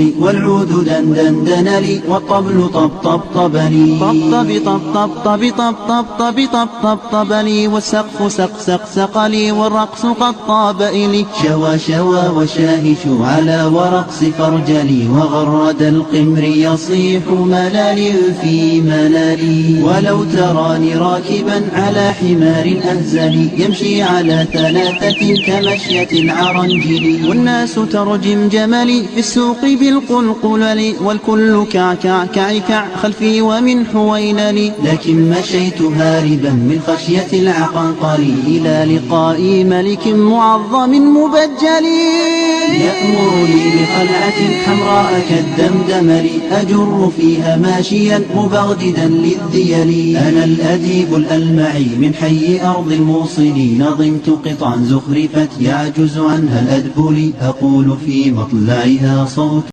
لي، والعود دندن لي، والطبل طب لي، طب لي، والسقف سق لي، والرقص قد طاب إلي. شوى وشاهش على ورقص فرجلي، وغرد القمر يصيح ملالي في ملالي. ولو تراني راكبا على حمار أهزلي، يمشي على 3 كمشية العرنجل، والناس ترجم جملي في السوق بالقلقلل، والكل كع خلفي ومن حويللي. لكن مشيت هاربا من خشية العقنقل، إلى لقاء ملك معظم مبجل، يأمرني بخلعة حمراء كالدمدمل، أجر فيها ماشيا مبغددا للذيل. أنا الأديب الألمعي من حي أرض الموصل، نظمت قطعا زخرفت يعجز عنها الأدبل، أقول في مطلعها صوت